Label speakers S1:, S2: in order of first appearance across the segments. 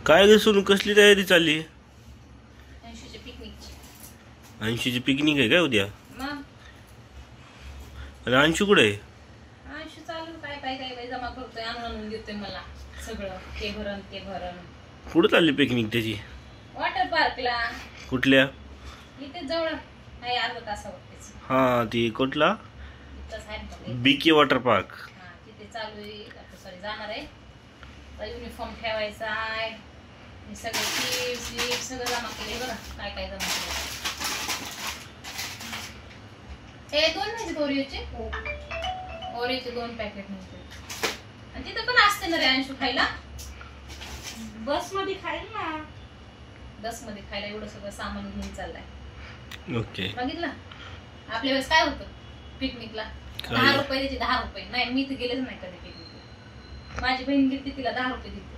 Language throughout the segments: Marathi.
S1: काय ग सोनू, कसली तयारी चालली?
S2: अंशूच्या पिकनिकची.
S1: अंशूची पिकनिक आहे काय उद्या?
S2: मग
S1: अरे अंशू कुठे आहे?
S2: अंशू चालू काय काय काय काय जमा करतोय, आणून देतोय मला सगळं, ते भरण ते भरण.
S1: कुठं चालली पिकनिक त्याची?
S2: वॉटर पार्कला.
S1: कुठल्या?
S2: इथे जवळ आहे, अर्धा तासावरतीच.
S1: हा ती कुठला?
S2: इथंच आहे बघ.
S1: BK water park.
S2: हा तिथे चालू आहे, आता सॉरी जाणार आहे. युनिफॉर्म ठेवायचा आहे, हे सगळं चिप्स विप्स सगळं जमा केले बघा, काय काय जमा केलं. हे 2 नाही ओरिओचे 2 पॅकेट मिळते. आणि तिथं पण असते ना रे अंशू खायला?
S3: बस मध्ये खाईल ना.
S2: बस मध्ये खायला एवढं सगळं सामान घेऊन चाललाय.
S1: ओके.
S2: बघितलं आपल्या वेळेस काय होतं पिकनिकला? 10 रुपये द्यायचे. 10 रुपये नाही, मी तर गेलेच नाही कधी पिकनिकला. माझी बहीण गेली तिला 10 रुपये दिले.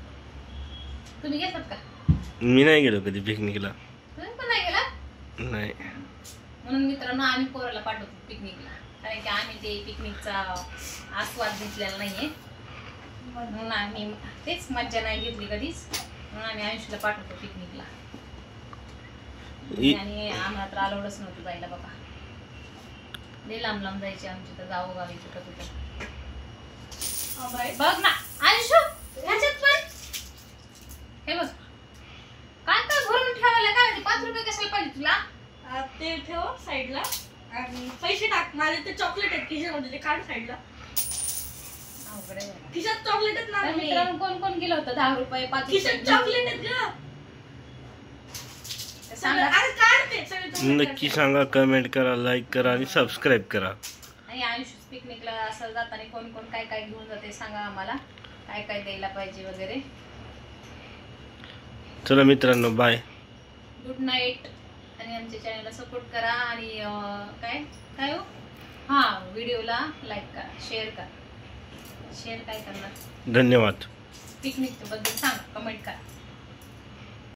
S2: तुम्ही घेतात का?
S1: मी नाही गेलो कधी पिकनिकला.
S2: तुम्ही पण नाही गेला?
S1: नाही.
S2: म्हणून मित्रांनो आम्ही पोराला पाठवतो पिकनिकला, कारण की आम्ही ते पिकनिकचा आस्वाद घेतलेला नाहीये. म्हणून आम्ही तेच मज्जा नाही घेतली कधीच, म्हणून आम्ही अंशूला पाठवतो पिकनिकला. आणि आम्हाला तर अलाउडच नव्हतं जायला बघा. लई लांब लांब जायचे आमची तर गावोगावी कुठं कुठं. बघ ना अंशू, ह्याच्यात पण हे बघ काय काय भरून ठेवायला. काय 5 रुपये कशाला पाहिजे तुला?
S3: ते ठेव साईडला आणि पैसे टाक. माझे ते चॉकलेट आहेत खिशामध्ये, ते काढ साईडला. खिशात चॉकलेट आहेत ना.
S2: मित्रांनो कोण कोण गेलं होतं? 10 रुपये 5 रुपये
S3: खिशात चॉकलेट आहेत ग. अरे काढ ते सगळे.
S1: नक्की सांगा, कमेंट करा, लाईक करा आणि सबस्क्राईब करा.
S2: आणि आयुष पिकनिकला असं जाताना कोण कोण काय काय घेऊन जाते सांगा आम्हाला, काय काय द्यायला पाहिजे वगैरे.
S1: चला मित्रांनो, बाय,
S2: गुड नाईट. आणि आमच्या चॅनलला सपोर्ट करा. आणि काय काय हो, हा व्हिडिओला लाईक करा, शेअर करा. शेअर काय करणार?
S1: धन्यवाद.
S2: पिकनिक बद्दल सांगा, कमेंट करा.